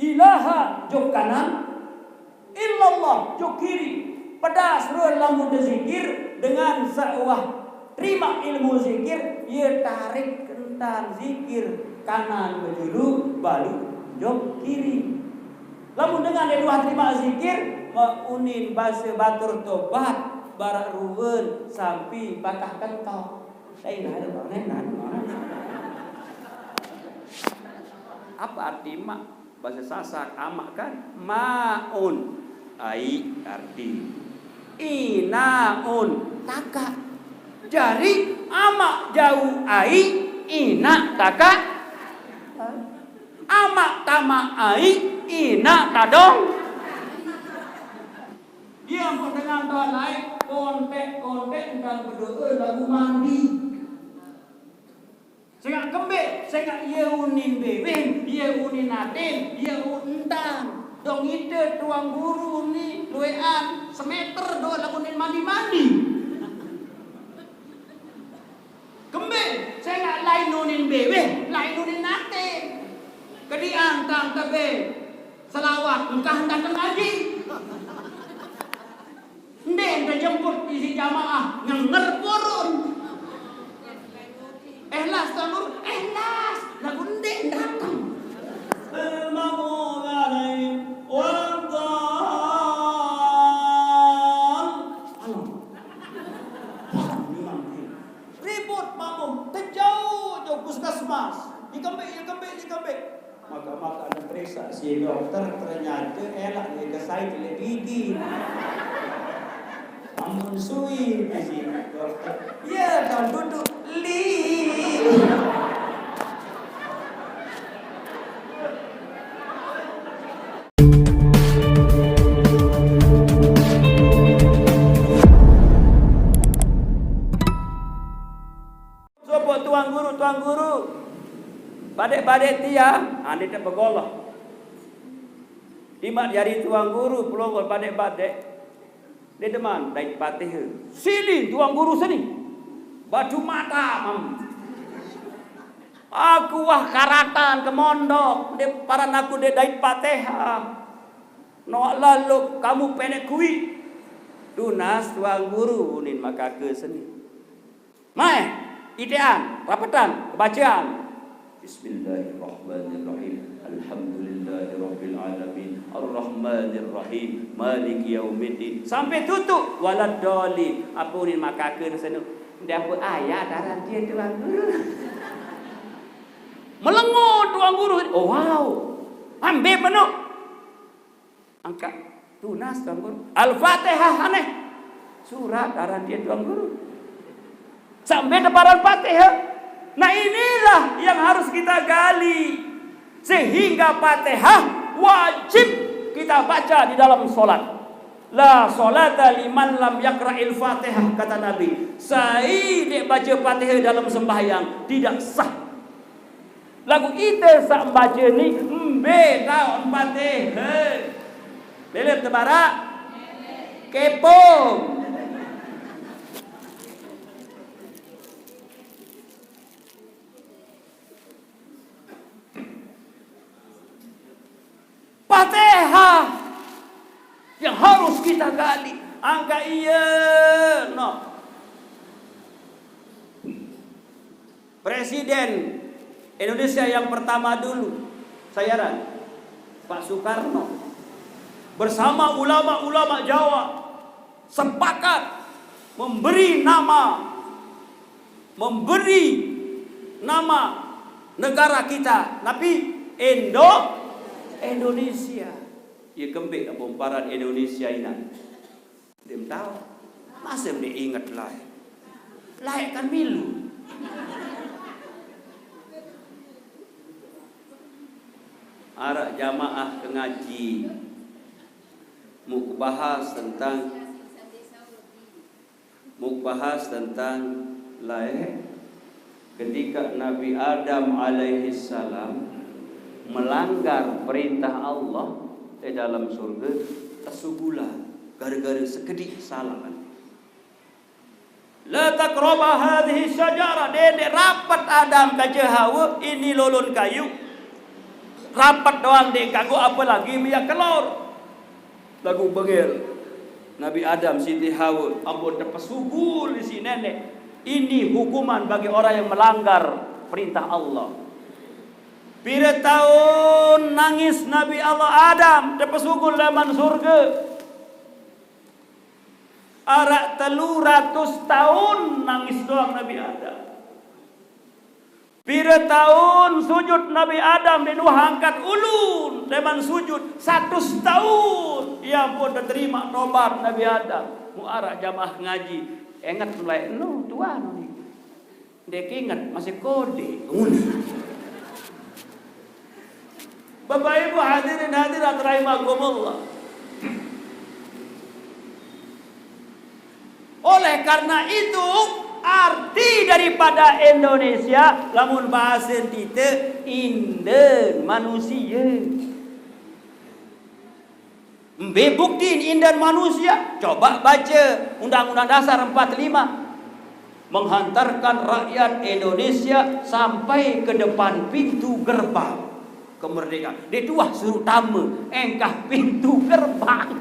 ilaha jok kanan, illallah jok kiri. Pedas lamun zikir dengan seuah terima ilmu zikir, ia tarik kentan zikir kanan berjulu balu jok kiri. Lamun dengan dua terima zikir, unin basa batur tobat barak ruwen sampai patah kentong. Apa arti mak? Bahasa Sasak amak kan? Maun ai arti inaun taka. Jari amak jauh ai ina taka. Amak tama ai ina tadong. Dia mau dengan doa lain kontek dan berdoa lagu mandi. Sehingga kembali, sehingga ia unin bebeng, ia unin natin, ia untang. Dong itu tuang guru ni luean semeter doa lagunin mandi. Kembali, sehingga lain unin bebeng, lain unin natin. Kedian tang tebe selawat, engkau hendak ngaji. Nden terjemput isi jamaah ngenger purun. Ikhlas tanur, ikhlas. Lagu nden datang. Al-maghdubi alaihim wal-dhalin. Ribut mamum, terjauh puskesmas. Dikembik. Maka ada periksa si dokter ternyata elak dia kesai telepigi. Amun sui si dokter. Ya, kau duduk li. Sopo tuang guru. Badek tia, ane tak begoloh. Dimak jari tuang guru pelonggol badek. Dia deman daik patih. Sini tuang guru sini. Baju mata mam. Aku wah karatan ke mondok. Dia paran aku dia daik patih. Noak lalu kamu pendek kui. Tunas tuang guru unin maka ke sini. Mai, idean, rapatan, kebacaan. Bismillahirrahmanirrahim. Alhamdulillahirabbil alamin. Arrahmanirrahim. Maliki yaumiddin. Sampai tutup waladdallin. Apa ni makakeun senu? Dia apa ayat daran dia tuang guru. Melengut tuang guru. Oh wow. Ambil penuh. Angkat tunas tuang guru. Al-Fatihah aneh. Surat daran dia tuang guru. Sampai depan Al-Fatihah. Nah inilah yang harus kita gali. Sehingga Fatihah wajib kita baca di dalam solat. La solata liman lam yakra'il Fatihah, kata Nabi. Saya baca Fatihah dalam sembahyang tidak sah. Lagu itu sak baca ni mbe tahu Fatihah. Belet tebarak kepo. Fatihah yang harus kita gali. Angka iya no. Presiden Indonesia yang pertama dulu sayaran Pak Soekarno bersama ulama-ulama Jawa sepakat memberi nama negara kita, tapi Indonesia. Ya kembali ke bomparan Indonesia ini. Dia tahu. Masih dia ingat lain. Lain kan milu. Arak jamaah ke ngaji. Mau bahas tentang lain. Ketika Nabi Adam alaihi salam melanggar perintah Allah di dalam surga, tersugulah gara-gara sekedik salah. La taqraba hadhihi syajara, dede rapat Adam ka Hawa ini lolon kayu. rapat doang deh, kanggo apa lagi minyak kelor. Lagu bengel. Nabi Adam, Siti Hawa, ampun dapat sugul di sini nenek. Ini hukuman bagi orang yang melanggar perintah Allah. Pira tahun nangis Nabi Allah Adam dapat sugul laman surga. Arak 300 tahun nangis doang Nabi Adam. Pira tahun sujud Nabi Adam di dua angkat ulun leman sujud 100 tahun. Ya pun terima tobat Nabi Adam. Muarak jamaah ngaji. Ingat mulai no tuan ni. Dek ingat masih kode. Bapak Ibu hadirin hadirat rahimakumullah. Oleh karena itu arti daripada Indonesia lamun bahasa kita inden manusia. Buktiin inden manusia. Coba baca Undang-Undang Dasar 45 menghantarkan rakyat Indonesia sampai ke depan pintu gerbang kemerdekaan. Dia tuah suruh tamu engkah pintu gerbang.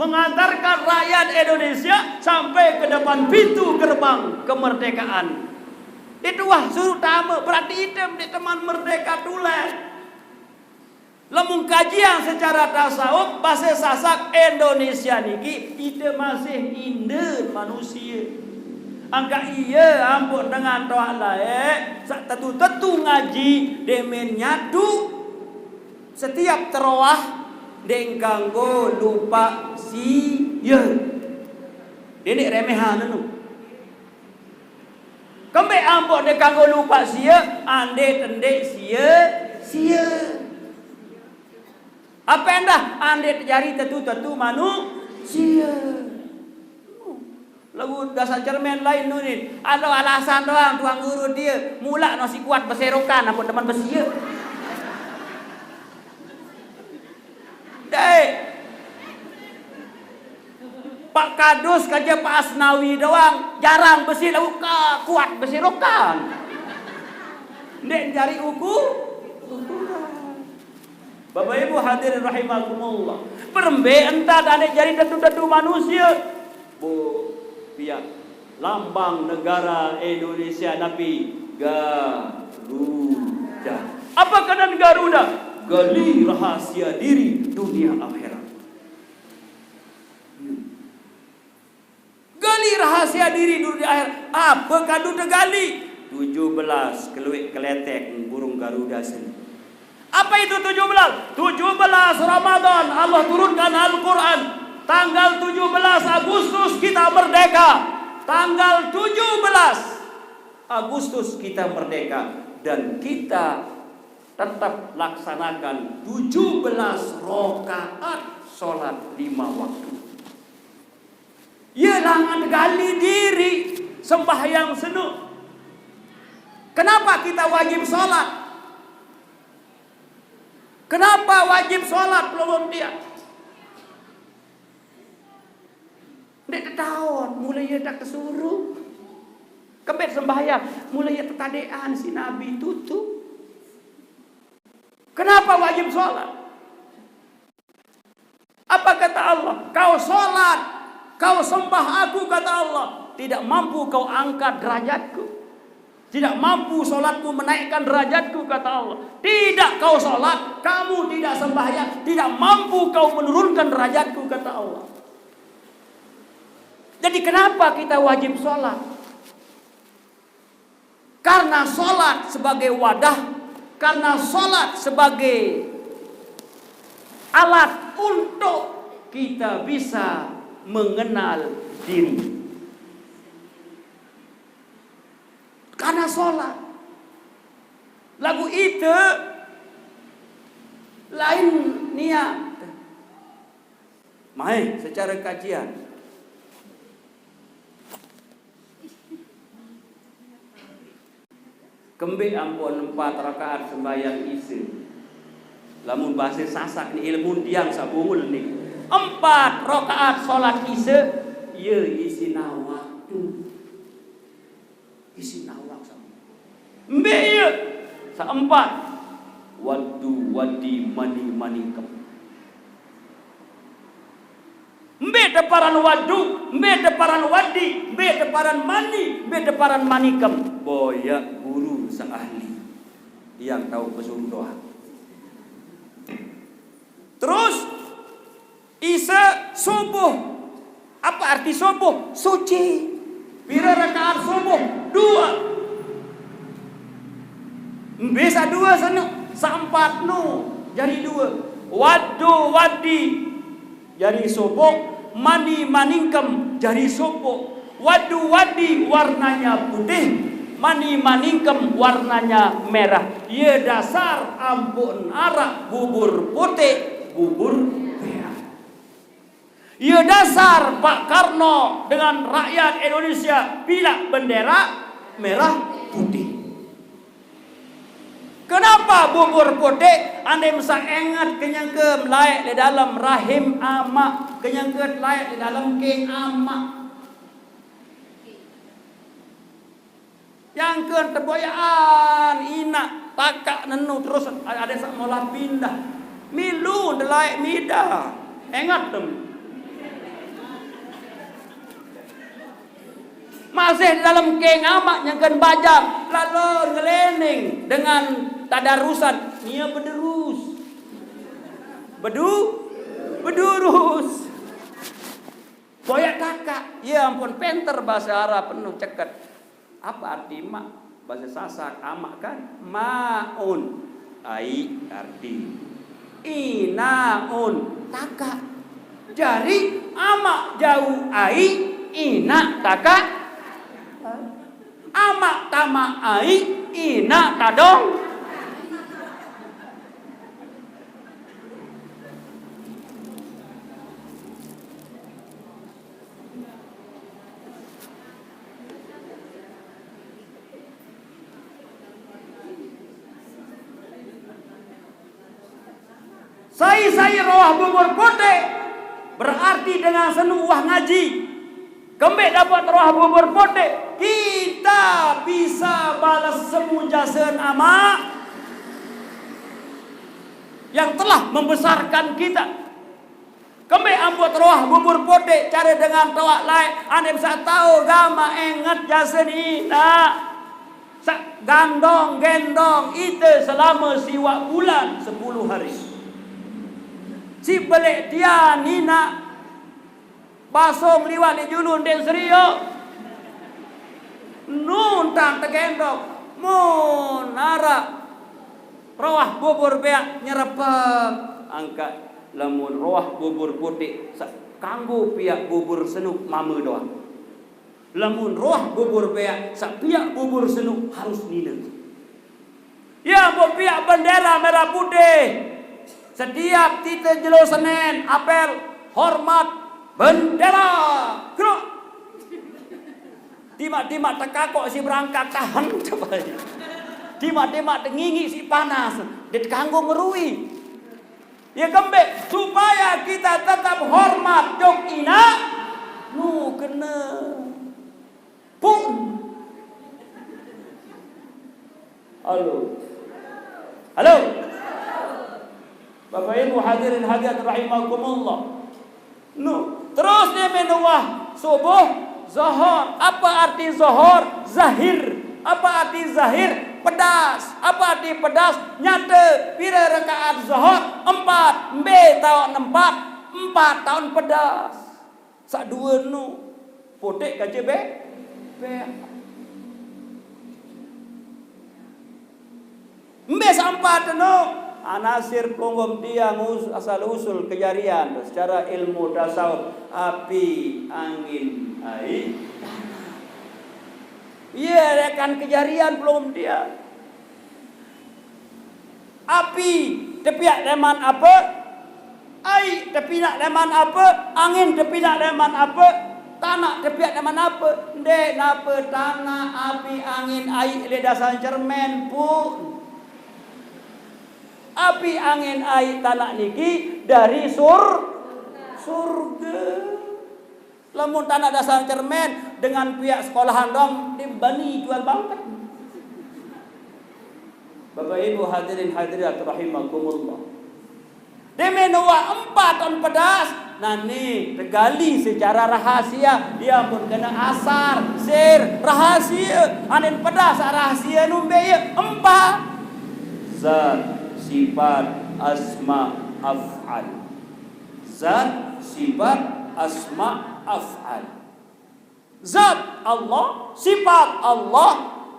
Mengantarkan rakyat Indonesia sampai ke depan pintu gerbang kemerdekaan. Itu wah suruh tamu berarti itu di teman merdeka tulen. Lamun kajian secara tasawuf bahasa Sasak Indonesia niki itu masih inde manusia. Angka iya ampun dengan doa lae tetu ngaji demen nyatu setiap terawah dengkanggo lupa si ye. Ini remehan nu. Kembe ampun dengkanggo lupa si ye, ande tende si ye. Apa endah ande jari tetu manusia. Lagu dasar cermen lain nunin. Ada alasan doang tuang guru dia. Mula nasi kuat beserokan ampun teman besia. Dek. Pak Kadus kerja Pak Asnawi doang. Jarang besi lagu kuat beserokan. Dek jari ukuran. Bapak Ibu hadirin rahimakumullah. Perembe entah ada jari tentu-tentu manusia. Bu, pihak lambang negara Indonesia Nabi Garuda. Apa kenan Garuda? Gali rahasia diri dunia akhirat. Gali rahasia diri dunia akhirat. Apa kadu tegali? 17 keluik keletek burung Garuda sendiri. Apa itu 17? 17 Ramadan Allah turunkan Al-Quran. Tanggal 17 Agustus kita merdeka. Tanggal 17 Agustus kita merdeka. Dan kita tetap laksanakan 17 rakaat sholat 5 waktu. Ya langan gali diri sembahyang senuh. Kenapa kita wajib sholat? Kenapa wajib sholat belum dia? Dek tahun mulai dak kesuruh. Kebet sembahyang mulai tekadean si Nabi tutup. Kenapa wajib sholat? Apa kata Allah? Kau sholat, kau sembah aku kata Allah. Tidak mampu kau angkat derajatku. Tidak mampu sholatku menaikkan derajatku kata Allah. Tidak kau sholat, kamu tidak sembahyang, tidak mampu kau menurunkan derajatku kata Allah. Jadi kenapa kita wajib sholat? Karena sholat sebagai wadah, karena sholat sebagai alat untuk kita bisa mengenal diri. Karena sholat. Lagu itu lain niat. Mai secara kajian. Kembe ampun 4 rakaat sembahyang isya. Lamun bahasa Sasak ni ilmu diang sabungul ni. 4 rakaat sholat isya, ya isina waktu. Isina waktu. Mbe ya, 4 Waddu, wadi, mani, manikam. Mbe deparan waddu, mbe deparan wadi, mbe deparan mani, mbe deparan manikam. Boya guru sang ahli yang tahu pesuruh doa. Terus Isa subuh. Apa arti subuh? Suci. Pira rakaat subuh? 2. Bisa 2 sana. Sampat nu jadi 2. Waddu wadi jadi subuh. Mani maningkem jadi subuh. Waddu wadi warnanya putih. Mani maningkem warnanya merah. Ye dasar ampun arak bubur putih, bubur merah. Ye dasar Pak Karno dengan rakyat Indonesia pilak bendera merah putih. Kenapa bubur putih? Anda masa ingat kenyangke layak di dalam rahim amak, kenyangke layak di dalam keng amak. Yang ke terboyaan ina takak nenu terus ada sak mola pindah. Milu delai mida. Ingat tem. Masih di dalam keng amak nyangkan bajak lalu ngelening dengan tadarusan nia bederus. Bedurus. Boyak takak. Ya ampun penter bahasa Arab penuh ceket. Apa arti mak? Bahasa Sasak amak kan? Maun ai arti inaun taka. Jari amak jauh ai ina taka. Amak tama ai ina tadong. Saya roh bubur putih berarti dengan senu wah ngaji. Kembali dapat roh bubur putih, kita bisa balas semu jasen ama yang telah membesarkan kita. Kembali ambut roh bubur putih cari dengan tawak lain. Anda bisa tahu gama ingat jasen ina. Gandong gendong itu selama siwa bulan 10 hari. Si balik dia nina basong liwat di julun den serio nun tang tegendok mun nara rawah bubur beak nyerepek angkat lamun rawah bubur putih kanggo piak bubur senuk mame doang. Lamun rawah bubur beak sak piak bubur senuk harus nina. Ya mau piak bendera merah putih. Setiap kita jelo Senin apel hormat bendera. Gerak. Timak-timak tekakok si berangkat tahan coba. Timak-timak tengingi si panas. Dia kanggo ngerui. Ya kembek supaya kita tetap hormat jok ina nu kena pun. Halo. Bapak Ibu hadirin hadirat rahimakumullah. Terus dia menuah subuh, zuhur. Apa arti zuhur? Zahir. Apa arti zahir? Pedas. Apa arti pedas? Nyata pira rakaat zuhur 4, mbe tahun 4 tahun pedas. Sak dua nu potek kaje be. Mbe sampat nu anasir pelonggom tiang asal usul kejarian secara ilmu dasar api, angin, air, tanah. Iya rekan kejarian pelonggom tiang. Api tepiak leman apa? Air tepiak leman apa? Angin tepiak leman apa? Tanah tepiak leman apa? Dek napa tanah, api, angin, air le dasar cermen pun. Api, angin, air, tanah niki dari surga. Lamun tanah dasar cermen dengan pihak sekolahan dong dibani jual bangket. Bapak Ibu hadirin hadirat rahimakumullah. Demi nuwa 4 ton pedas. Nani tegali secara rahasia. Dia pun kena asar, sir, rahasia. Anin pedas rahasia numbe 4. Zat, sifat, asma, af'al. Zat, sifat, asma, af'al. Zat Allah, sifat Allah,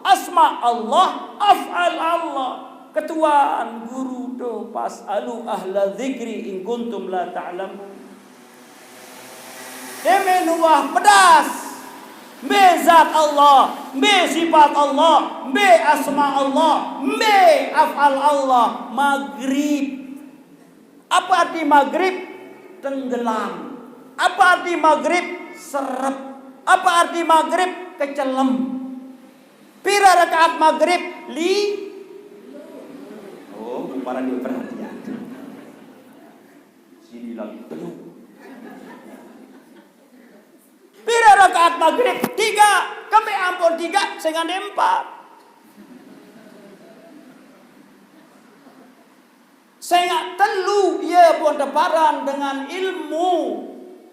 asma Allah, af'al Allah. Ketuaan guru do pas'alu ahla dzikri in kuntum la ta'lamun. Deme nuwah pedas. Be zat Allah, be sifat Allah, be asma Allah, be af'al Allah. Maghrib. Apa arti maghrib? Tenggelam. Apa arti maghrib? Serep. Apa arti maghrib? Kecelem. Pira rakaat maghrib? Oh, para dia perhatian. Sini lagi penuh. Pira rakaat maghrib? 3. Kami ampun 3, sehingga 4. Sehingga telu ia pun deparan dengan ilmu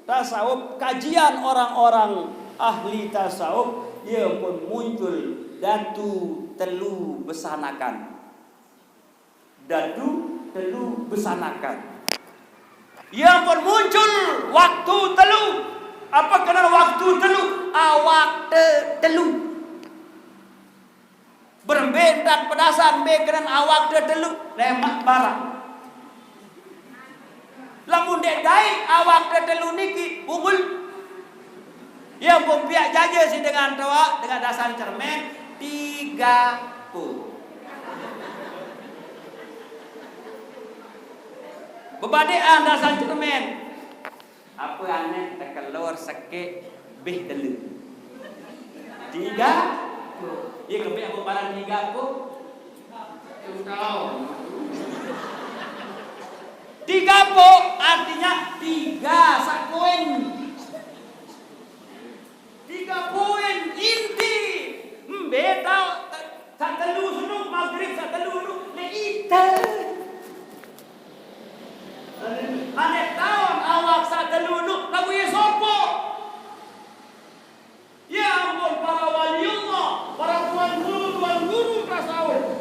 tasawuf, kajian orang-orang ahli tasawuf, ia pun muncul datu telu besanakan. Datu telu besanakan. Ia pun muncul waktu telu. Apa kena waktu telu? Awak telu. Berbentak pedasan be kena awak telu lemak barang. Lamun dek dai awak telu niki unggul. Ia pun pihak jaja si dengan tawa dengan dasar cermin 30. Bebadean dasar cermin. Apa aneh tekelor seke beh telu. 3. Ia kebih apa barang 3 ko? Tahu. 3 po artinya 3 sak poin. 3 poin inti. Beta sak telu sunuk maghrib sak telu sunuk le ite. Ane tahun awak sak telu sunuk lagu ye sopo. Ya ampun para waliullah, para tuan guru tasawuf.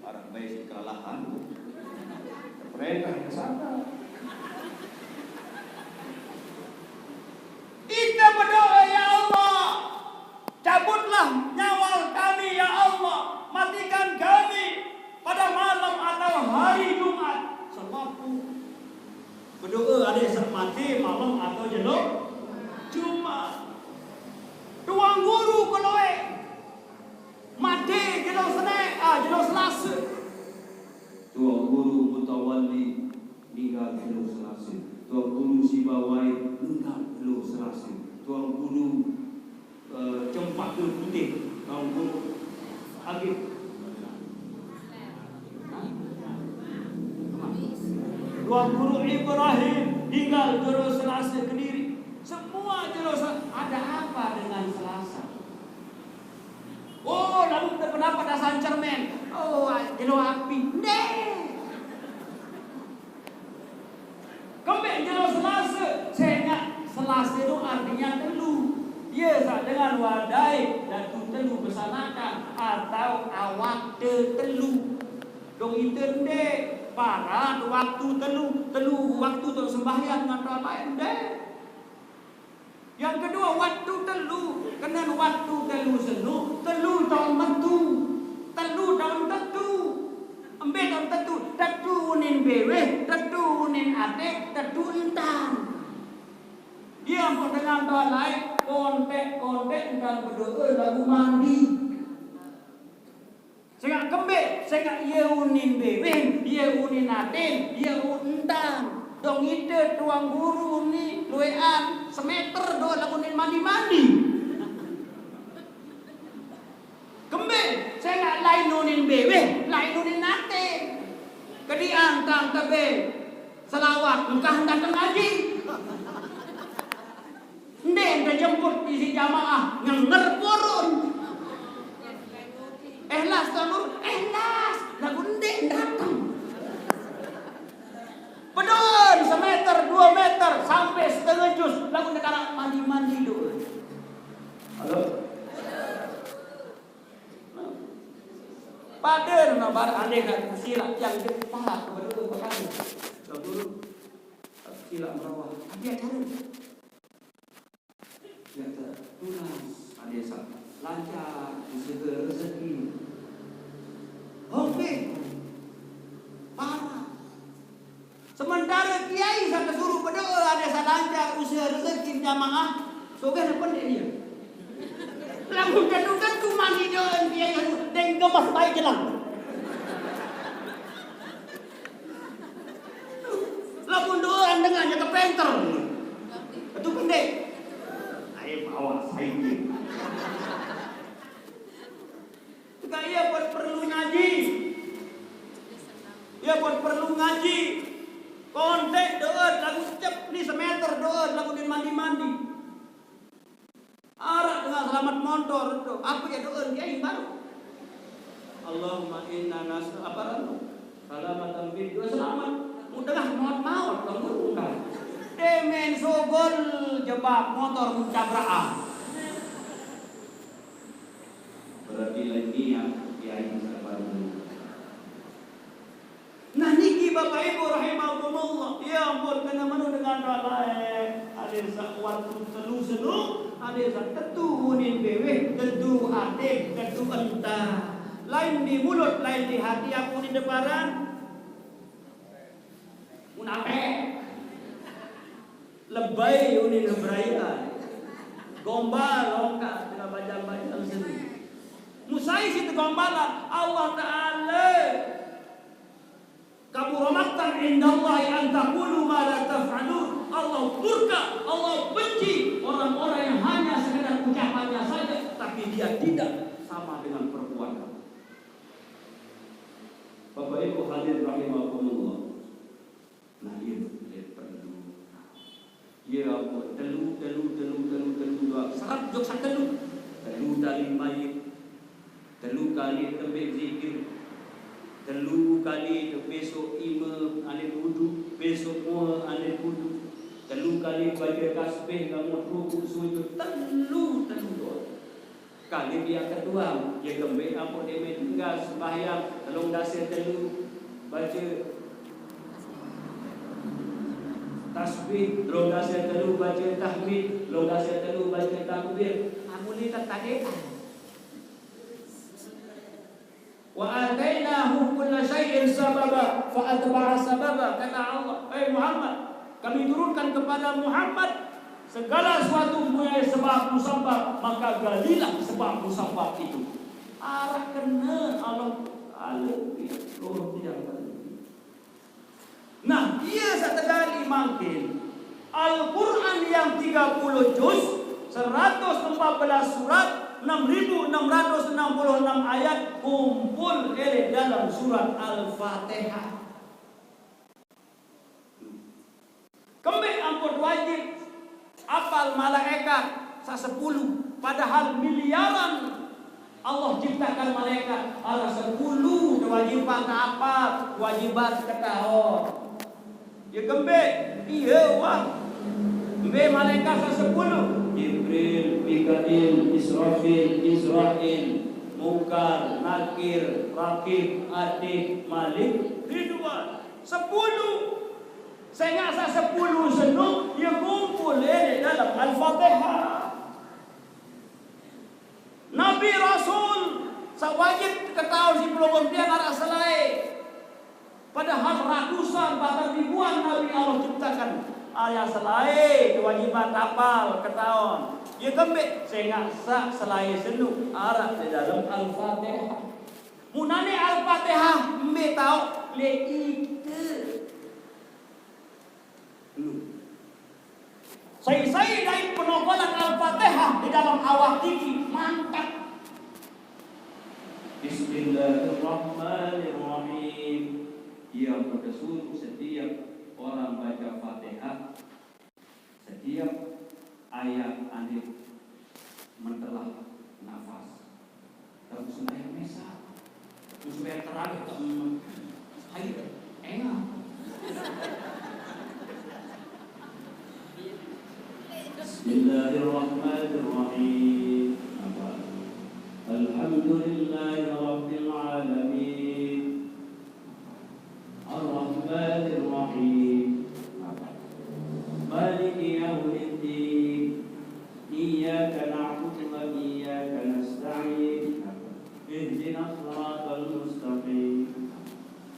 Orang baik kelelahan. Mereka yang sana. Kita berdoa ya Allah, cabutlah nyawa kami ya Allah, matikan kami pada malam atau hari Jumat. Sebabku berdoa ada yang mati malam atau jelok Jumat. Tuang guru keloe mati jelok Senin, jelok Selasa. Tuang guru mutawalli meninggal jelok Selasa. Tuang guru Sibawai meninggal jelok Selasa. Tuang guru Cempaka Putih, tuang guru Agif. Tuan guru Ibrahim tinggal jero Selasa Kediri. Semua jero ada apa dengan Selasa? Oh, lalu kenapa dasar cermin? Oh, jero api. Kembali jero Selasa. Sehingga Selasa itu artinya telu. Ya, dengan wadai dan telu bersanakan atau awak telu. Dong itu ndek. Para waktu telu waktu untuk sembahyang dengan doa lain deh. Yang kedua waktu telu, kena waktu telu senu, telu tahun tentu, telu tahun tentu, ambil tahun tentu, tentu unin bewe, tentu unin ate, tentu entan. Dia pun dengan doa lain, kontek dan berdoa lagu mandi. Sehingga kembali, sehingga ia unin bebeng, ia unin atin, ia untan. Dong ide tuang guru ni, luean, semeter do lagu unin mandi-mandi. Kembali, sehingga lain unin bebeng, lain unin atin. Kedian tang tebe, selawat, engkau hendak ngaji. Ndek saya jemput isi jamaah ngenger purun. Ikhlas Nur, ikhlas. Lagu ndek datang. Bedon semeter, 2 meter sampai setengah jus. Lagu negara mandi dulu. Halo. Paden na bar ane na sila yang depan betul betul. Dulu sila merawat. Dia cari. Ya tunas ada satu lancar segala rezeki. Oke. Parah. Sementara kiai sampai suruh berdoa ada lancar usaha rezeki jamaah. Soalnya apa dia? Lagu kan cuma hidup dia dan gemas baik jelang. Lagu doa dengannya ke penter. Itu pendek. Saya bawa saya. Kaya buat perlu ngaji. Ya buat perlu ngaji. Kontek doa lagu cep ni semeter doa lagu din mandi. Arak dengan selamat motor itu. Apa ya doa dia yang baru. Allahumma inna nas'abaranu. Salamatan bid wa selamat. Mudah maut kamu enggak. Demen sogol jebak motor mucabra'ah. Berarti lagi yang kiai sabar dulu. Nah niki Bapak Ibu rahimahumullah. Ya ampun kena manu dengan ralae. Ada waktu telu senuk. Ada tentu unin bewe, tentu adik, tentu entah. Lain di mulut, lain di hati. Aku di deparan munafik. Lebay unin beraya. Gombal longkak dengan baca-baca sendiri. Musai situ gombalan Allah Ta'ala. Kabura maqtan indallahi an taqulu ma la taf'alun. Allah murka, Allah benci orang-orang yang hanya sekedar ucapannya saja tapi dia tidak sama dengan perbuatan. Bapak Ibu hadirin rahimahumullah. Nah ini perlu. Ya Allah, telu doa. Serap jok sak telu. Telu dalim mayit. Telu kali tembik zikir. Telu kali besok imam ane wudu, besok mua ane wudu. Telu kali baca tasbih kamu rukuk sujud. Telu doa. Kali dia kedua, dia kembali apa dia meninggal sembahyang, tolong dasar telu baca tasbih, tolong dasar telu baca tahmid, tolong dasar telu baca takbir. Amun ni tak ada. Wa atainahu kulla syai'in sababa fa atba'a sababa, kata Allah. Muhammad, kami turunkan kepada Muhammad segala sesuatu mempunyai sebab musabab, maka galilah sebab musabab itu. Arah kena Allah Nah, dia setegari makin Al-Quran yang 30 juz, 114 surat, 6.666 ayat kumpul dalam surat Al-Fatihah. Kembali ampun wajib apal malaikat 10, padahal miliaran Allah ciptakan malaikat. Ada 10 kewajiban apa? Kewajiban ketahuan. Ya kembali, iya wah. Kembali malaikat 10. Jibril, Mikail, Israfil, Munkar, Nakir, Rakib, Atid, Malik, Ridwan. 10. Saya ngasa 10 senuk dia kumpul dalam Al-Fatihah. Nabi Rasul sewajib ketahui si pelongon dia arah selai. Padahal ratusan bahkan ribuan Nabi Allah ciptakan. Ayah selai kewajiban kapal ketahuan. Dia kembali saya ngasa selai senuk arah di dalam Al-Fatihah. Munane Al-Fatihah mbe tahu le itu. Saya dari penokolan Al-Fatihah di dalam awak tinggi mantap. Bismillahirrahmanirrahim. Ia berkesuruh setiap orang baca Fatihah, setiap ayat aneh mentelah nafas. Kalau sungai mesa, sungai terang air enak. Bismillahirrahmanirrahim. Alhamdulillahi rabbil alamin. Ar-Rahmanir Rahim. Maliki yaumiddin. Iyyaka na'budu wa iyyaka nasta'in. Ihdinas siratal mustaqim.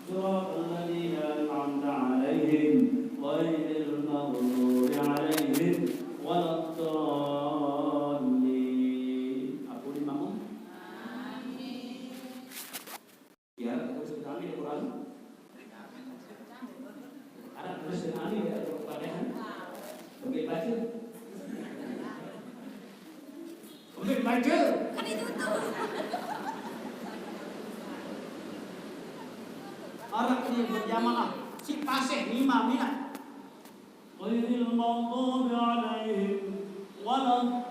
Siratal ladzina an'amta 'alaihim ghairil maghdubi 'alaihim waladdallin. Apa ni makmum? Amin. Ya, terus kami Al-Quran. Ada terus kami ya Al-Fatihah. Ambil baca. Ambil baca. Kan itu tuh. Orang ini berjamaah. Si pasih lima minat. Ghairil maghdubi 'alaihim waladdallin.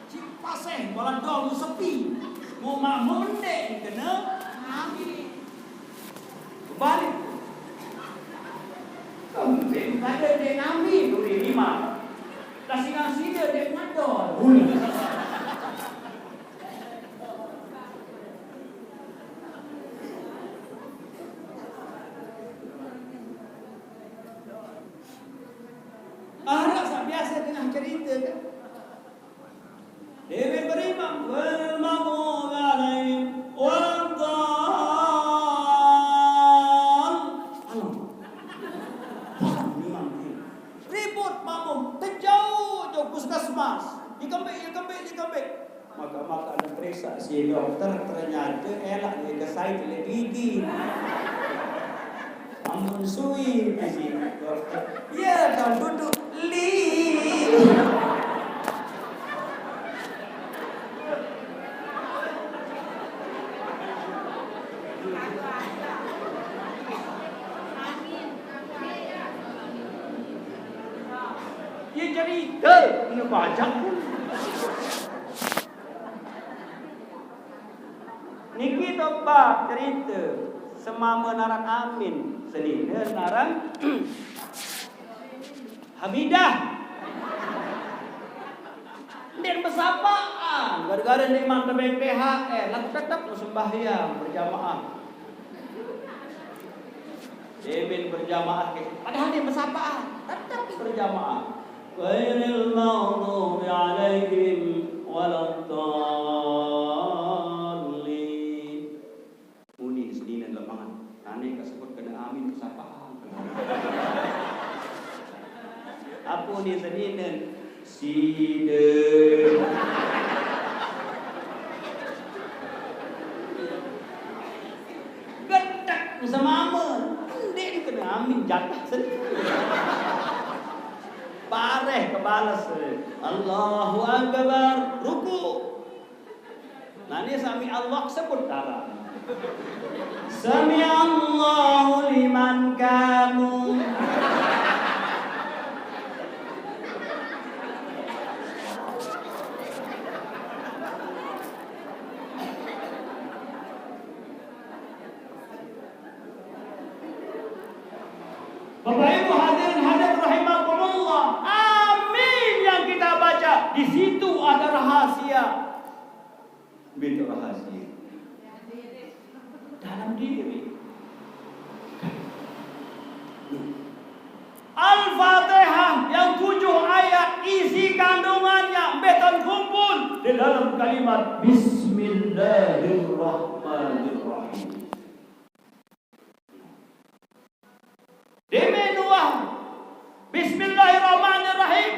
Si pasih waladdallin sepi. Mau makmum dek kena amin. Balik. Kemudian ada dek amin duri lima. Kasih dia dek ngadol. Arak biasa dengan cerita kan. Dia berimam wal maghdubi 'alaihim waladdallin. Ribut makmum, terjauh puskesmas. Dikembik. Maka ada periksa si dokter, ternyata elak dia kesai telah gigi. Amun sui si dokter. Ya, kau duduk li. Dia jadi kena bajak pun. Niki toba cerita semama naran amin selina naran Hamidah. Dan bersapaan gara-gara nikmat BPHR lalu tetap sembahyang berjamaah. Demin berjamaah padahal dia bersapaan tetap berjamaah. Ghairil maghdubi 'alaihim waladdallin. Muni sedina lapangan. Ane kasebut kena amin bersapaan. Apa ni sedina? Siden. Gedak semama. Dia kena amin jatah sendiri. Pareh kebalas. Allahu Akbar. Ruku. Nah ini sami Allah sebut darah. Sami Allahu liman kamu. Bapak Ibu hadirin rahimakumullah. Amin yang kita baca di situ ada rahasia. Betul rahasia. Dalam diri. Al-Fatihah yang 7 ayat isi kandungannya beton kumpul di dalam kalimat Bismillahirrahmanirrahim. Demenuah Bismillahirrahmanirrahim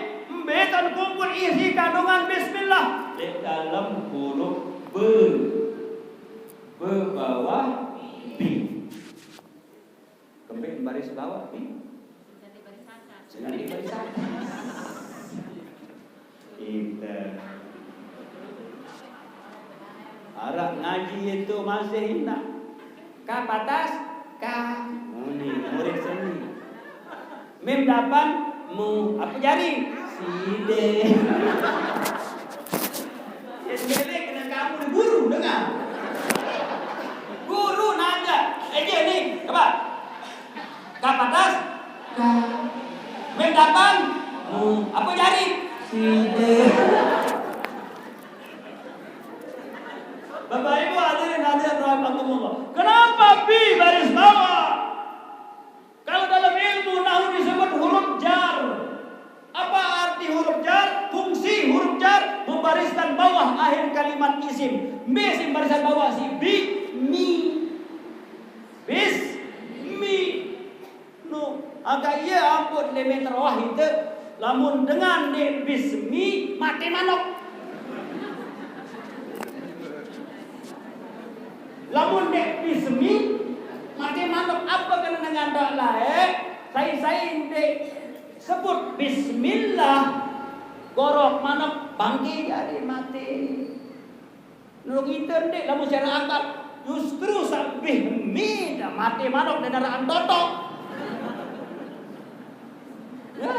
beton kumpul isi kandungan Bismillah di dalam huruf bawah B. Kembali baris bawah B. Jadi baris atas. Kita Arab ngaji itu masih hina. Kap atas, ka. Ini murid seni. Mim 8 mu. Apa jari? Side. Jadi kena kamu ni guru dengar. Guru nanya, dia ni apa? Kap atas? Mem depan? Mu. Apa jari? Side. Bapak Ibu hadirin rahimakumullah. Kenapa bi baris bawah? Kalau dalam ilmu nahwu disebut huruf jar. Apa arti huruf jar? Fungsi huruf jar membariskan bawah akhir kalimat isim. Isim barisan bawah si bi, mi. Bis, mi. No, agak iya ampun lemeter wah itu. Lamun dengan de bismi mati manok. Lamun dek bismi mati manuk apa kena dengan doa lain? Saya dek sebut bismillah gorok manuk bangki jadi mati. Nulung internet lamun secara akal justru sabih mi dah mati manuk dan darah totok. Ya,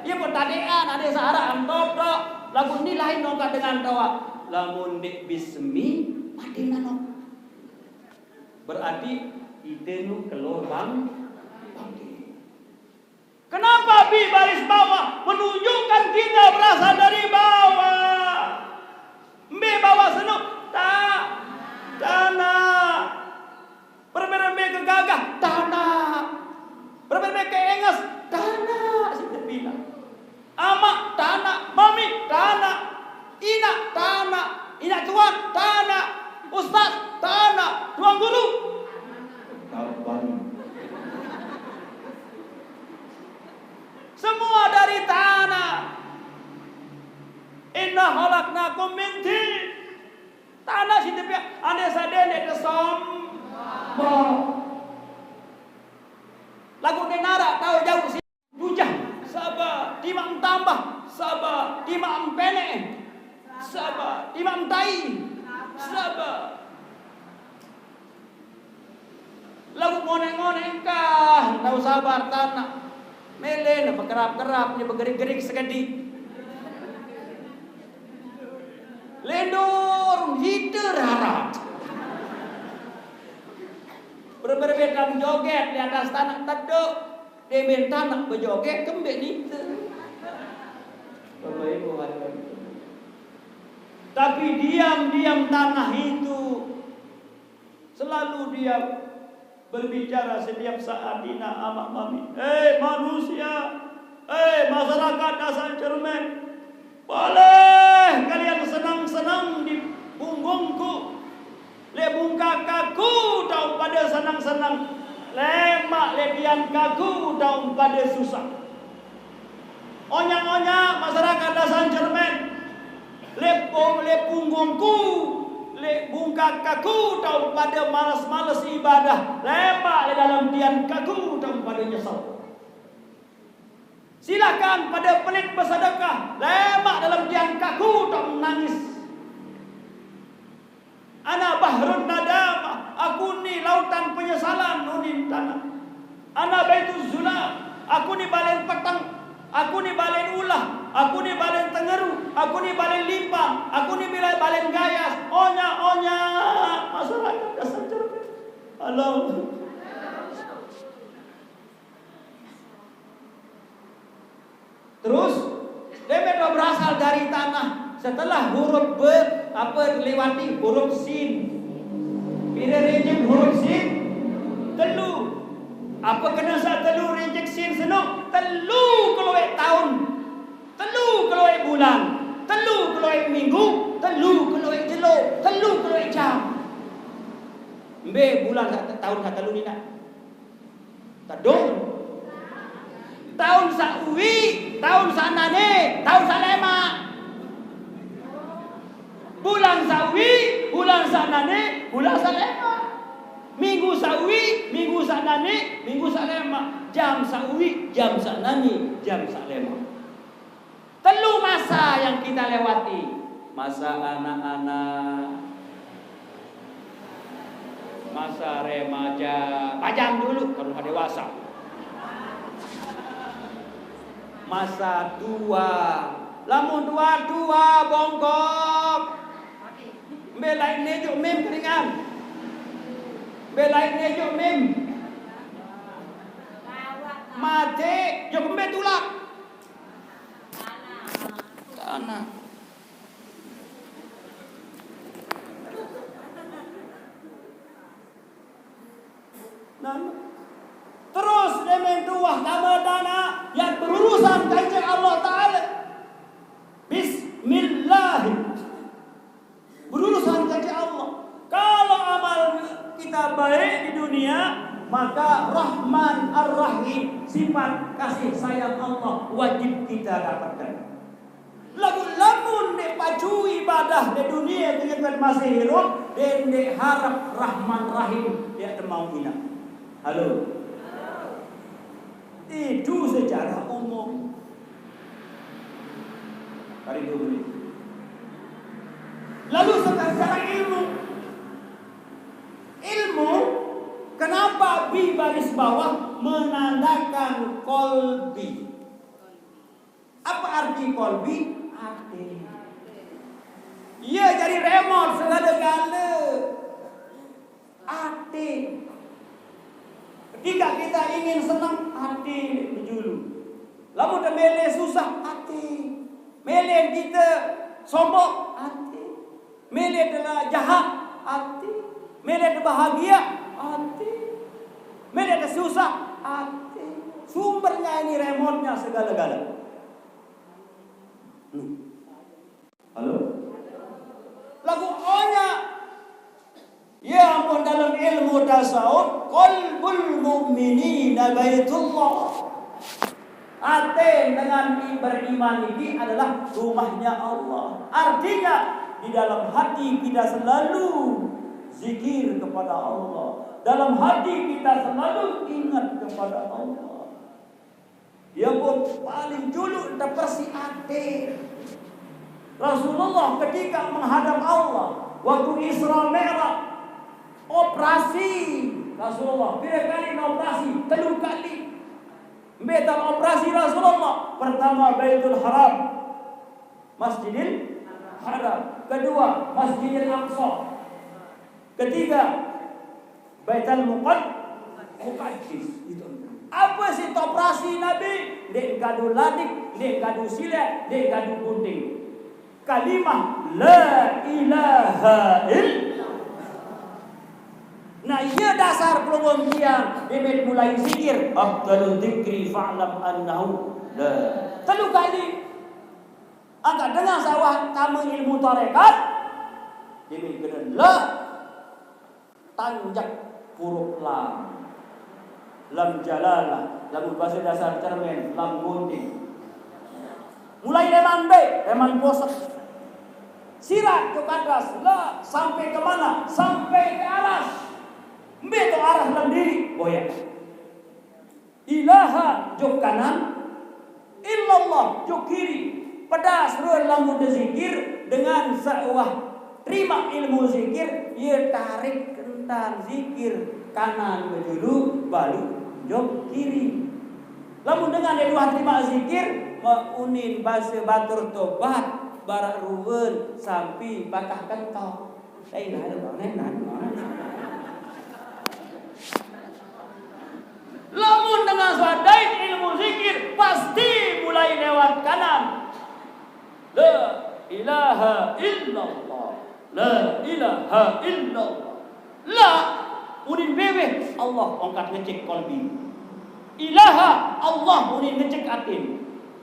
ia pertanyaan ada searah totok. Lamun ni lain nongkat dengan doa. Lamun dek bismi mati manuk. Berarti itu nu keluar bangki. Kenapa bi baris bawah? Menunjukkan kita berasal dari bawah. B bawah senuk tak tanah. Berbeda ke gagah tanah. Berbeda ke engas tanah. Siapa bilang? Amak tanah, mami tanah, ina tanah, ina tuan tanah, ustaz tanah, tuan guru kapan? Semua dari tanah. Inna khalaqnakum min tin. Tanah situ pia ane sadene de sombong. Lagu denara tahu jauh si bujah sabar timam tambah sabar timam pene sabar timam tai sabar. Lagu ngoneng-ngoneng kah tahu sabar tanah. Mele na berkerap-kerap ni bergerik-gerik sekali. Lendur hider harat. Berbeda joget di atas tanah taduk. Demen tanah berjoget kembek ni. Bapak Ibu hadirin. Tapi diam-diam tanah itu selalu diam. Berbicara setiap saat dina amak mami. Manusia, masyarakat dasar cermin, boleh kalian senang-senang di punggungku, le bungka kaku tahu pada senang-senang, lemak lebian kaku tahu pada susah. Onya-onya masyarakat dasar cermin, le punggungku. Le bungkak kaku tahu pada malas-malas ibadah, lemak di dalam dian kaku tahu pada nyesal. Silakan pada pelit bersedekah, lemak dalam dian kaku tahu menangis. Ana bahrun nadamah, aku ni lautan penyesalan nunin tanah. Ana baituz zulam, aku ni balen petang. Aku ni balen ulah, aku ni balen tengeru, aku ni balen limpang, aku ni balen gayas. Onya masyarakat dasar cermin. Halo. Terus dia berasal dari tanah. Setelah huruf B lewati huruf sin. Bila rejek huruf sin telu. Apa kena sa telu rejek sin senuk? Telu keluar tahun, telu keluar bulan, telu keluar minggu, telu keluar jelo, telu keluar jam. Mbe bulan tahun kat telu ni nak. Tadung. Tahun sa uwi, tahun sa nane, tahun sa lema. Bulan sa uwi, bulan sa nane, bulan sa lema. Minggu sawi, minggu sanani, minggu salema. Jam sawi, jam sanani, jam salema. Telu masa yang kita lewati. Masa anak-anak, masa remaja, pajang dulu kalau dewasa. masa tua. Lamun tua bongkok. Belain nejuk mim keringan. Belain nejuk mim. Mati, jok kembe tulak. Tanah. Terus demen tuah kamadana yang berurusan kanjeng Allah Ta'ala. Bismillah. Berurusan kanjeng Allah. Kalau amal kita baik di dunia, maka Rahman Ar-Rahim, sifat kasih sayang Allah wajib kita dapatkan. Lamun de paju ibadah di dunia kita masih hidup, dan de harap Rahman Rahim dia mau ina. Halo. Itu secara umum. Kali dulu. Lalu secara ilmu. Ilmu kenapa bi baris bawah menandakan kolbi? Apa arti kolbi? Hati. Ia jadi remote segala-gala. Hati. Ketika kita ingin senang, hati berjulu. Lalu dah mele susah, hati. Mele kita sombong, hati. Mele adalah jahat, hati. Mele adalah bahagia, hati. Mele adalah susah, hati. Sumbernya ini remote-nya segala-gala. Halo? Lagu O-nya. Ya ampun, dalam ilmu tasawuf, qalbul mu'minina baitullah. Hati dengan beriman ini adalah rumahnya Allah. Artinya di dalam hati kita selalu zikir kepada Allah. Dalam hati kita selalu ingat kepada Allah. Ya pun paling dulu terpersi hati. Rasulullah ketika menghadap Allah waktu Isra Mi'raj, operasi Rasulullah berapa kali operasi? 3 kali. Betul operasi Rasulullah. Pertama Baitul Haram, Masjidil Haram. Kedua Masjidil Aqsa. Ketiga Baitul Muqaddis. Itu. Apa sih operasi Nabi? Dek gadu ladik, dek gadu silat, dek gadu gunting. Kalimah la ilaha illallah. Nah, ia dasar pembuktian dia mulai zikir. Afdalul dzikri fa'lam annahu la. 3 kali. Angkat dengar sawah kamu ilmu tarekat. Dia kena la tanjak huruf lam. Lam jalalah, lam bahasa dasar cermin, lam gunting. Mulai leman B, leman bosak. Sirat ke atas, la sampai ke mana? Sampai ke aras. B itu arah dalam diri, boyak. Ilaha jok kanan, illallah jok kiri. Pedas ruang lamun zikir dengan sa'wah terima ilmu zikir, ia tarik kentan zikir kanan berjulu, balu jok kiri. Lamun dengan dia dua terima zikir, unin bahasa batur tobat barak ruwen sampai bakah kentau. Lamun dengan swadai ilmu zikir pasti mulai lewat kanan. La ilaha illallah. La ilaha illallah. La unin bebeh Allah angkat ngecek kolbi. Ilaha Allah unin ngecek atin.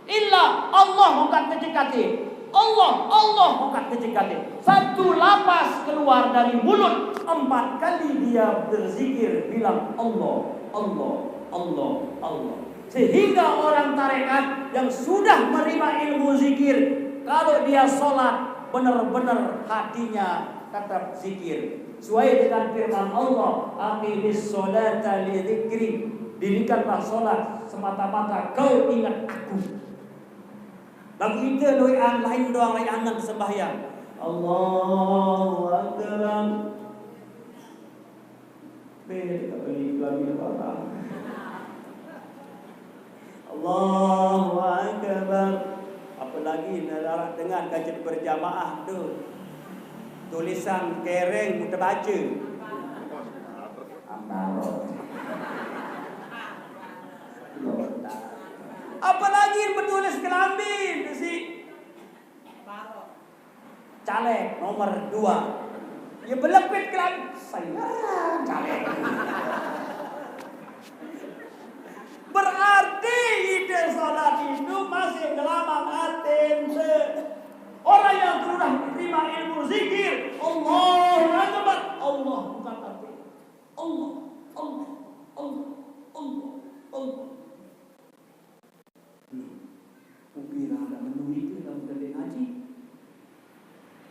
Illa Allah angkat ngecek atin. Allah angkat ngecek atin. Satu lapas keluar dari mulut, 4 kali dia berzikir bilang Allah, Allah, Allah, Allah. Sehingga orang tarekat yang sudah menerima ilmu zikir, kalau dia sholat benar-benar hatinya tetap zikir. Sesuai dengan firman Allah, aqimis sholata li dzikri. Dirikanlah sholat semata-mata kau ingat aku. Lalu kita doa lain doa layanan sembahyang. Allahu Akbar. Beli apa? Allahu Akbar. Apalagi dengan kajian berjamaah tu, tulisan kereng kita baca. Apalagi bertulis kelambin si caleg nomor 2. Ya belepit kelambin saya caleg. Berarti ide salat itu masih gelamang aten. Orang yang sudah terima ilmu zikir, Allahu Akbar, Allah bukan arti. Allah, Allah, Allah, Allah, Allah. Ukira ada menu itu dalam dalil ngaji.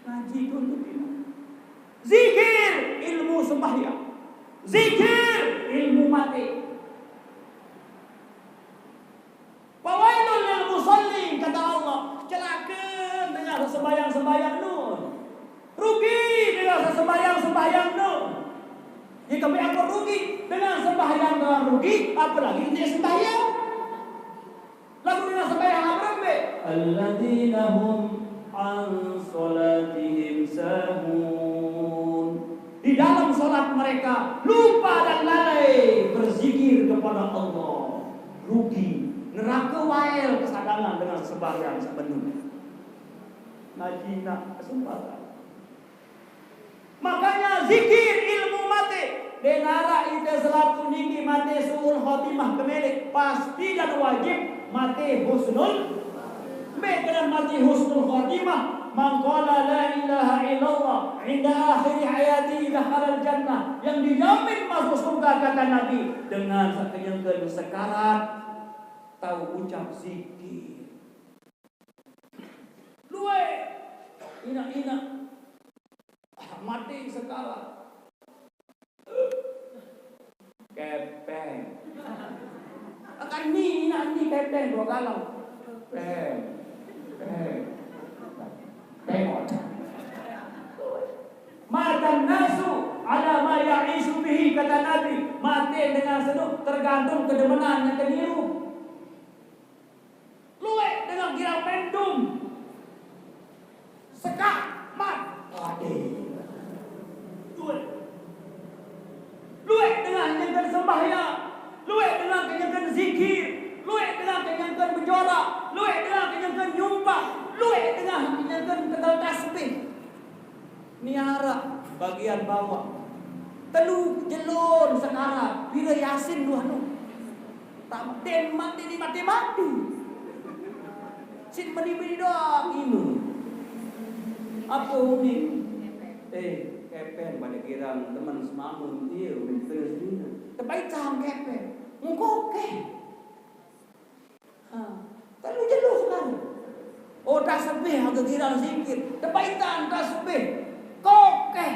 Ngaji itu untuk zikir, ilmu sembahyang. Zikir, ilmu mati. Fawailul lil musallin, kata Allah, celaka dengan sembahyang-sembahyang nu. Rugi dengan sembahyang-sembahyang nu. Jika apa rugi dengan sembahyang dengan rugi, apalagi dia sembahyang. Lalu dengan sembahyang apa be? Alladzina hum an salatihim sahun. Di dalam salat mereka lupa dan lalai berzikir kepada Allah. Rugi. Neraka wael kesadaran dengan sembahyang sepenuhnya. Ngaji nak kesempatan. Makanya zikir ilmu mati. Denara ite selaku niki mati suul khotimah kemelik. Pasti dan wajib mati husnul. Dengan mati husnul khotimah. Man qala la ilaha illallah inda akhir hayati dakhala jannah. Yang dijamin masuk surga kata Nabi. Dengan sakit sekarat. Tahu ucap zikir. Luwe ina mati sekarang. Kepeng. Akan ni kepeng dua galang. Peng. Tengok. Matan nasu ala ma ya'isu bihi, kata Nabi. Mati dengan senuh tergantung kedemenan yang keliru. Luwe dengan kira pendum. Sekak mat. Luwe dengan kenyakan sembahyang. Luwe dengan kenyakan zikir. Luwe dengan kenyakan berjorak. Luwe dengan kenyakan nyumpah. Luwe dengan kenyakan kedal tasbih. Niara bagian bawah. Telu jelon sekarang. Bila Yasin dua nu. Tak mati. Sin meni doang ini. Apa ini? Kepen pada kirang teman semamun dia terus dia. Terbaik cang kepen. Mungkoke. Terlalu jelas sekali. Oh tasbih agak kirang zikir. Terbaik cang tasbih. Koke.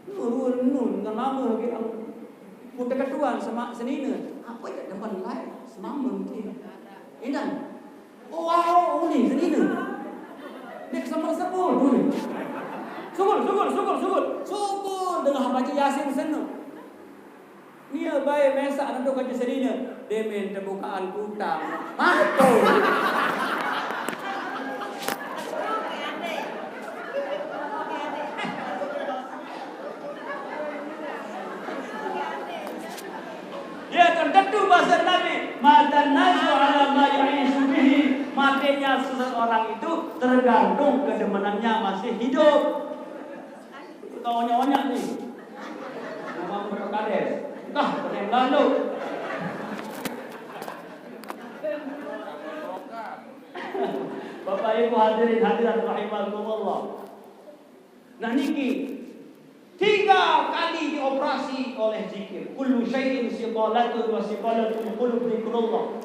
Nun nama kirang. Putar ketuan sama senina. Apa ya teman lain semamun dia. Indah. Oh wow, ini senina. Dia sama sebul dulu. Subur dengan baca Yasin senang. Nia baik mesak nanti kaca senina. Demen terbukaan hutang. Mato. Ya tentu bahasa Nabi. Matan nasu ala ma ya'isu bihi. Matinya seseorang itu tergantung kedemenannya masih hidup. Kau nyonya nih. Nama berkades. Dah, pening lalu. Bapak Ibu hadirin hadirat rahimakumullah. Nah niki 3 kali dioperasi oleh zikir. Kullu syai'in siqalatun wa siqalatul qulub zikrullah.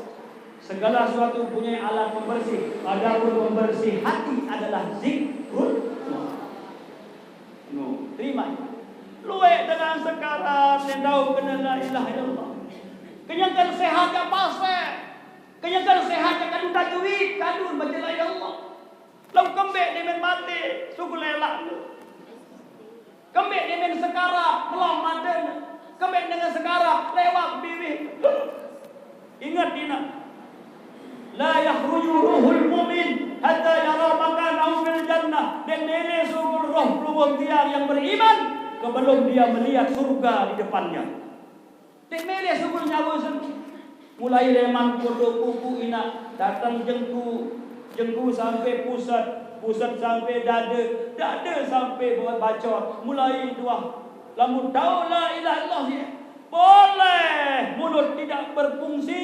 Segala sesuatu punya alat pembersih. Adapun pembersih hati adalah zikrul. Terima. Luwe dengan sekarang nendau kena la ilaha illallah. Kenyakan sehat yang pasal. Kenyakan sehat yang kadun tajwid, kadun baca la ilaha illallah. Lau kembek dengan mati, suku lelak. Kembek dengan sekarang, melam madan. Kembek dengan sekarang, lewat bibir. Ingat dina. La yakhruju ruhul mu'min hatta yara makanahu fil jannah. Dan nene sungguh roh pelubung tiang yang beriman sebelum dia melihat surga di depannya. Dan nene sungguh nyawa mulai leman kodok kuku ina datang jengku sampai pusat sampai dada sampai bacot, mulai doa. Lamun tahu la ilaha illallah boleh, mulut tidak berfungsi,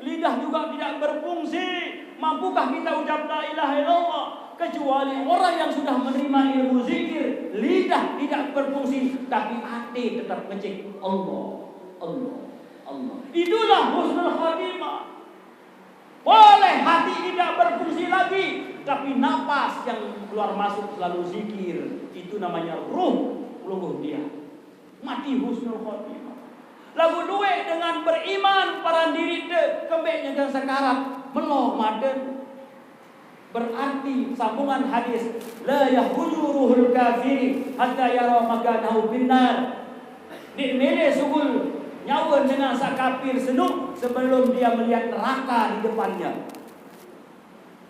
lidah juga tidak berfungsi. Mampukah kita ucap la ilaha illallah? Kecuali orang yang sudah menerima ilmu zikir, lidah tidak berfungsi, tapi hati tetap ngecek Allah, Allah, Allah. Itulah husnul khatimah. Boleh hati tidak berfungsi lagi, tapi napas yang keluar masuk selalu zikir. Itu namanya ruh lungguh dia. Mati husnul khatimah. Lagu duwe dengan beriman para diri te kembeknya dan sekarat meloh maden. Berarti sambungan hadis la yahuju ruhul kafir hatta yara makanahu binnar. Di mele sugul nyawa dengan sak kafir senuk sebelum dia melihat neraka di depannya.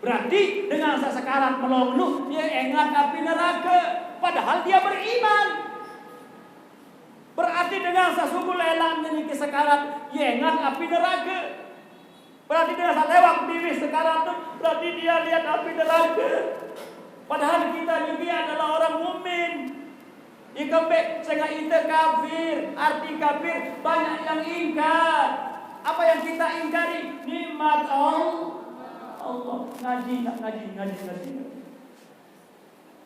Berarti dengan sak sekarat meloh nu dia ingat api neraka padahal dia beriman. Berarti dengan sasungguh lelang ini sekarat, dia ingat api neraka. Berarti dengan lewat diri sekarat itu, berarti dia lihat api neraka. Padahal kita juga adalah orang mukmin. Ikembek sehingga itu kafir, arti kafir banyak yang ingkar. Apa yang kita ingkari? Nikmat Allah. Ngaji.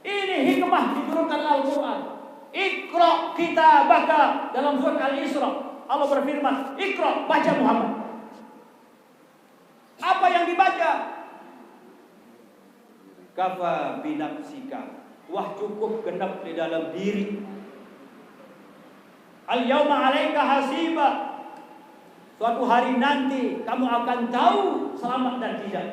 Ini hikmah diturunkan Al-Quran. Iqra kitabaka dalam surat Al-Isra. Allah berfirman, Iqra, baca Muhammad. Apa yang dibaca? Kafa binafsika. Wah, cukup genap di dalam diri. Al-yawma 'alaika hasiba. Suatu hari nanti kamu akan tahu selamat dan tidak.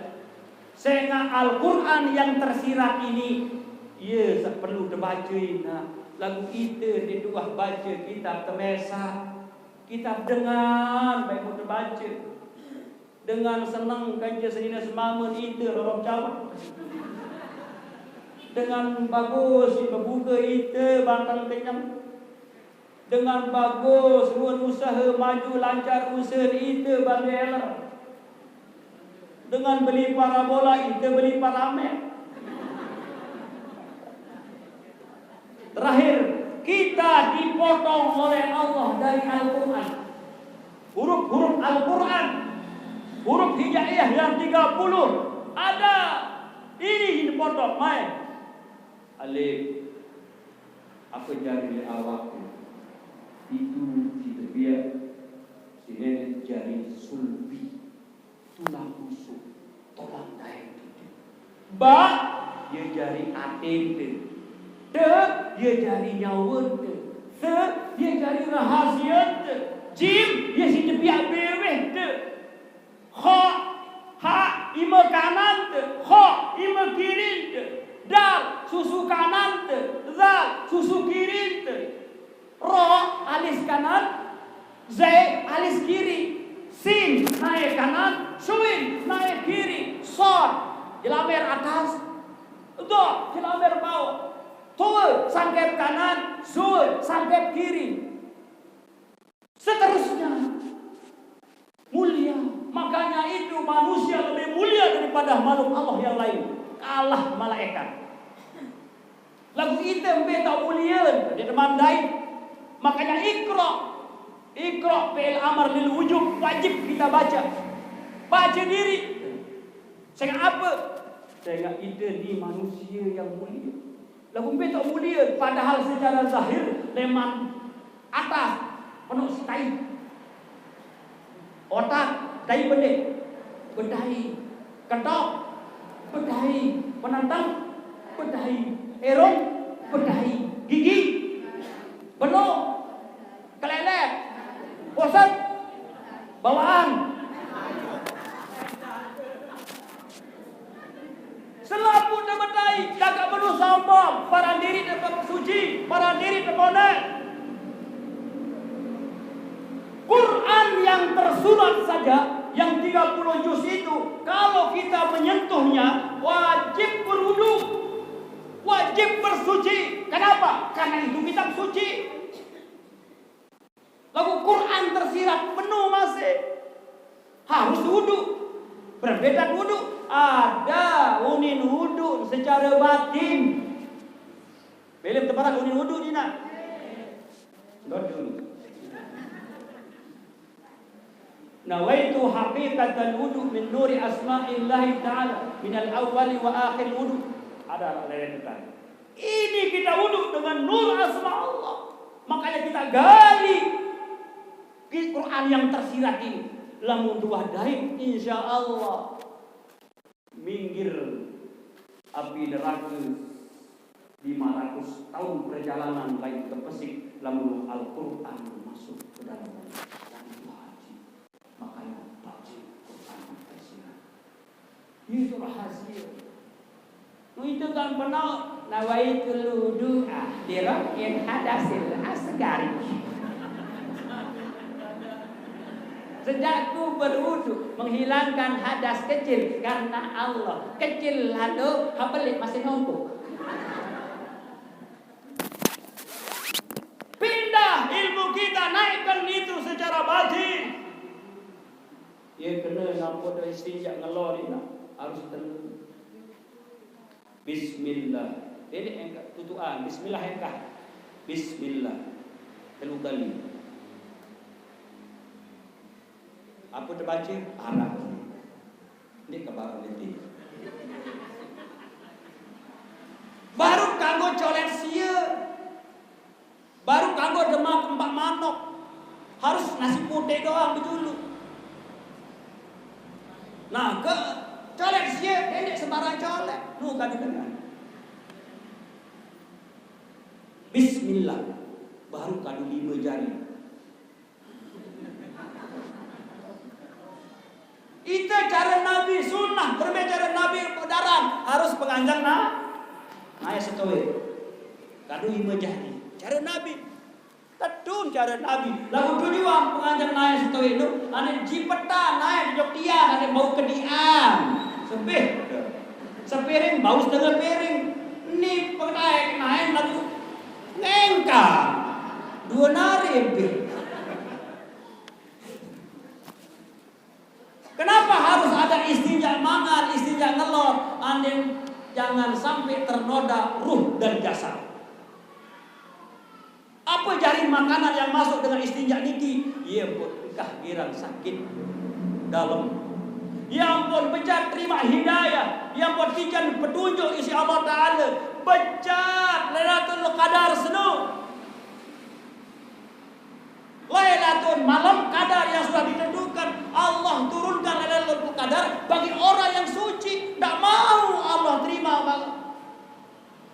Sehingga Al-Quran yang tersirat ini, ya perlu dibacain. Lagu kita di dua baca kitab temesa, kitab dengan baik mau baca dengan senang kanja senina semangat itu lorong cawan dengan bagus membuka itu bantang kenyang dengan bagus ruang usaha maju lancar usaha itu bandela dengan beli parabola itu beli paramet. Terakhir, kita dipotong oleh Allah dari Al-Quran. Huruf-huruf Al-Quran, huruf hijaiyah yang 30 ada. Ini dipotong. Alif, apa jari awakku? Itu tidak biar. Sini jari sulbi, tulang rusuk, tulang dahi. Ba, dia jari atin. Dia jari nyawa te. Dia jari rahasia te. Jim, dia si tepiak beweh te. Ha, ima kanan te. Ima kiri te. Dal, susu kanan te. Zal, susu kiri te. Ro, alis kanan. Zai, alis kiri. Sin, naik kanan. Suin, naik kiri. Sod, jelamer atas. Do, jelamer bawah. Tul, sangkep kanan, sul, sangkep kiri. Seterusnya. Mulia. Makanya itu manusia lebih mulia daripada makhluk Allah yang lain. Kalah malaikat. Lagu hitam beta mulia. Dia temandai. Makanya Iqra. Iqra fi'il amar lil wujub. Wajib kita baca. Baca diri. Sehingga apa? Sehingga ini manusia yang mulia. Lagu beta mulia, padahal secara zahir leman atas penuh tai, otak tai bedek, bedahi, ketok, bedahi, penantang, bedahi, erong, bedahi, gigi, belok, kelelet, bosan, bawaan. Selaput dan bedai, jaga penuh sombong, para diri tetap suci, para diri terkonek. Quran yang tersurat saja, yang 30 juz itu, kalau kita menyentuhnya, wajib berwudu, wajib bersuci. Kenapa? Karena itu kitab suci. Lalu Quran tersirat penuh masih, harus wudu. Berbeda wudu, ada unin wudu secara batin. Belum teparan unin wudu Dina. Enggak dulu. Nawaitu haqiqatan wudu min nuri asma'illahi ta'ala min al-awwal wa akhir wudu. Ada lain kan. Ini kita wudu dengan nur asma Allah. Makanya kita gali Quran yang tersirat ini. Lamun duwadain insyaallah minggir api neraka 500 tahun perjalanan baik ke Pesik, lamun Al-Quran masuk ke dalam makanya baca Quran tersirat. Itu rahasia. Itu kan benar. Nawaitul wudu'a diraf'il hadasil asgari. Sejak ku berwudu menghilangkan hadas kecil karena Allah. Kecil lalu hapelit masih numpuk. Pindah ilmu kita, naikkan itu secara batin. Ya kena nampak dari istinja ngelor ini harus tenang. Bismillah. Ini engkau tutuan. Bismillah engkau. Bismillah. Telu kali. Apa terbaca? Arab. Ini kabar nanti. Baru kanggo colet sia. Baru kanggo demak empat manok. Harus nasi putih doang dulu. Nah, ke colek sia, ini sembarang colek. Nuh kan dengar. Bismillah. Baru kadu 5 jari. Itu cara Nabi sunnah, berbicara Nabi pedaran harus penganjang ayat setowe. Kadu 5 jari. Cara Nabi. Tadun cara Nabi. Lalu tujuan penganjang ayat setowe itu, ane jipetan ayat jok tiang, ane bau kediam. Sepiring bau setengah piring. Ini pengaik naik lalu ngengkang 2 nari lebih. Kenapa harus ada istinja mangan, istinja ngelor? Andin jangan sampai ternoda ruh dan jasad. Apa jari makanan yang masuk dengan istinja niki? Ya ampun, kah girang sakit dalam. Ya ampun, becat terima hidayah. Ya ampun, kican petunjuk isi Allah Ta'ala. Becat Lailatul Qadar senu. Lailatul malam qadar yang sudah ditentukan. Allah turunkan Lailatul Qadar bagi orang yang suci. Tak mau Allah terima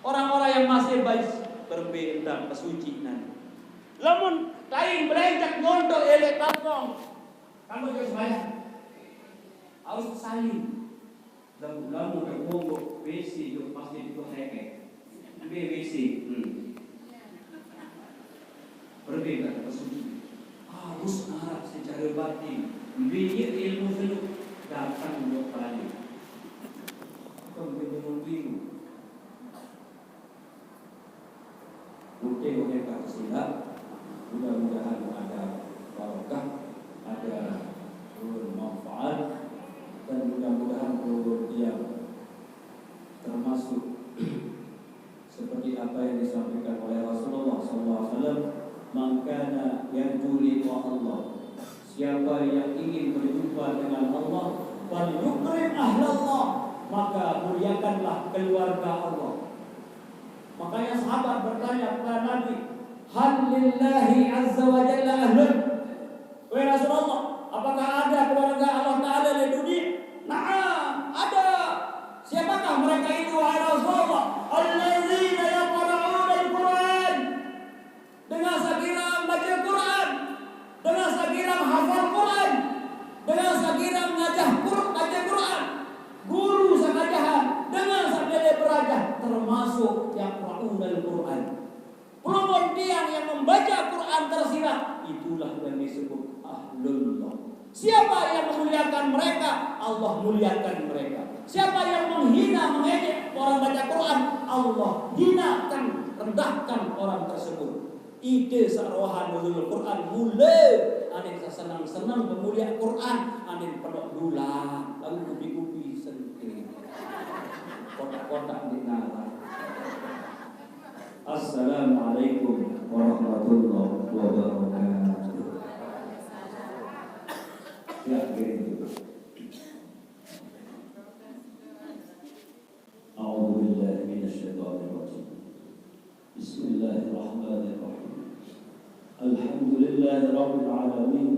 orang-orang yang masih baik berbeda kesucian. Lamun kain berencak ngondo elek tatong. Kamu harus bayar. Harus saling. Lamun termongo WC yo pasti itu heke. WC. Berbeda kesucian. Harus narap secara batin. Biar ilmu itu datang untuk balik. Kemudian bingung. Mungkin mereka silap. Mudah-mudahan ada barokah, ada manfaat, dan mudah-mudahan yang termasuk seperti apa yang disampaikan oleh Rasulullah SAW. Maka yarju liqa Allah. Siapa yang ingin berjumpa dengan Allah, falyukrim ahlallah, maka muliakanlah keluarga Allah. Makanya sahabat bertanya kepada Nabi, hal lillahi azza wa jalla ahlun. Wahai Rasulullah, apakah ada keluarga Allah Ta'ala di dunia? Na'am, ada. Siapakah mereka itu wahai Rasulullah? Allazina yaqra'una al-Quran. Dengan sekiranya baca Quran, dengan sekiranya hafal Quran, dengan sekiranya ngajah baca Quran, guru sakajahan, dengan sekiranya belajar, termasuk yang Qur'anul Quran. Pelopon tiang yang membaca Quran tersirat, itulah yang disebut ahlullah. Siapa yang memuliakan mereka, Allah muliakan mereka. Siapa yang menghina, mengejek orang baca Quran, Allah hinakan, rendahkan orang tersebut. Ide sarohan nuzul Quran mulai anin senang-senang memulia Quran, anin pelok dula, lalu kupi-kupi sendiri. Kotak-kotak di nara. Assalamualaikum warahmatullahi wabarakatuh. Ya, gitu. A'udzu billahi minasyaitonir rajim. Bismillahirrahmanirrahim. Alhamdulillahi rabbil alamin.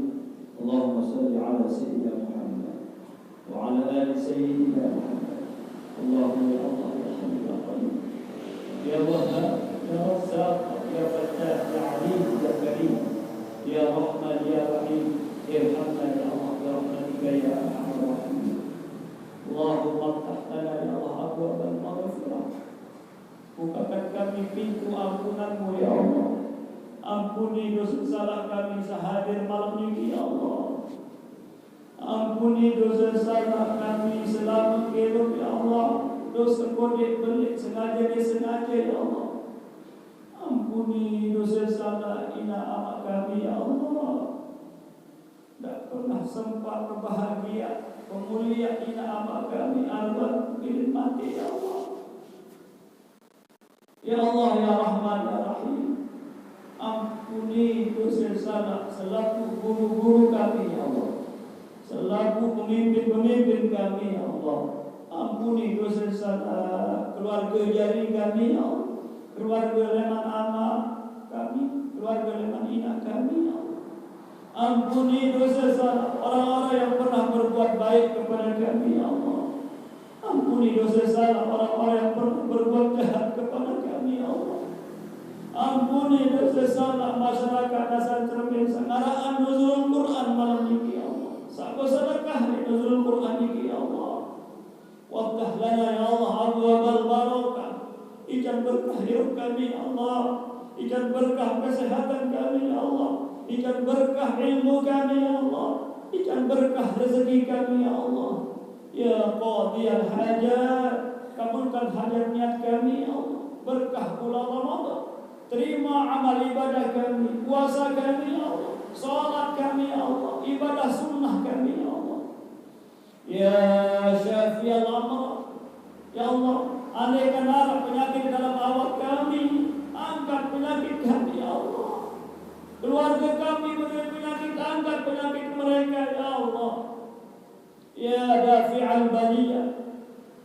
Allahumma shalli ala sayyidina Muhammad wa ala ali sayyidina Muhammad. Allahumma ya Allah ya Hayyu ya Qayyum. Ya Wahhab, ya Razzaq, ya Fattah, ya Alim, ya Karim, ya Rahman, ya Rahim. Irhamna ya Allah bi rahmatika ya arhamar rahimin. Allahumma iftah lana ya Allah abwaabal maghfirah. Bukakan kami pintu ampunanmu ya Allah. Ampuni dosa salah kami sehadir malam ini ya Allah. Ampuni dosa salah kami selama hidup ya Allah. Dosa kodek belik sengaja disengaja ya Allah. Ampuni dosa salah ina amak kami ya Allah. Tak pernah sempat berbahagia pemulia ina amak kami albat bilin mati ya Allah. Ya Allah ya Rahman ya Rahim. Ampuni dosa salah selaku guru-guru kami ya Allah, selaku pemimpin-pemimpin kami ya Allah. Ampuni dosa salah keluarga jari kami ya Allah, keluarga leman amak kami, keluarga leman ina kami ya Allah. Ampuni dosa salah orang-orang yang pernah berbuat baik kepada kami ya Allah. Ampuni dosa salah orang-orang yang pernah berbuat jahat kepada kami ya Allah. Ampuni dosa salah masyarakat dasar cermin sangaraan nuzul Quran malam ini ya Allah. Sako sedekah di nuzul Quran ini ya Allah. Waftah lana ya Allah abwaabal barakah. Ijan berkah hidup kami ya Allah. Ijan berkah kesehatan kami ya Allah. Ikan berkah ilmu kami ya Allah. Ikan berkah rezeki kami ya Allah. Ya qadiyal hajat, kabulkan hajat niat kami ya Allah. Berkah bulan Ramadan, terima amal ibadah kami, puasa kami ya Allah, salat kami ya Allah, ibadah sunnah kami ya Allah. Ya Syafi'al amr, ya Allah, andaikan ada penyakit dalam awak kami, angkat penyakit kami ya Allah. Keluarga kami mengalami penyakit, angkat penyakit mereka ya Allah. Ya Dafi'al baliyah,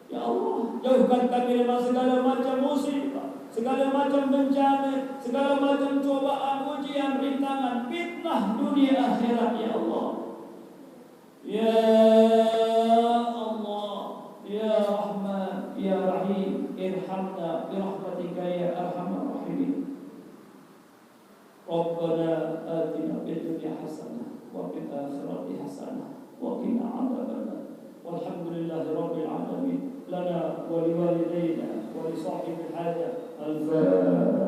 ya Allah, jauhkan kami dari segala macam musibah, segala macam bencana, segala macam cobaan, ujian, rintangan, fitnah dunia akhirat ya Allah. Ya Allah, ya Rahman, ya Rahim, irhamna bi rahmatika ya arhamar rahimin. Rabbana atina fid dunya hasanah wa fil akhirati hasanah wa qina adzabannar. Walhamdulillahi rabbil alamin. Lana wa liwalidayna wa li sahibil hajah. Al-Fatiha.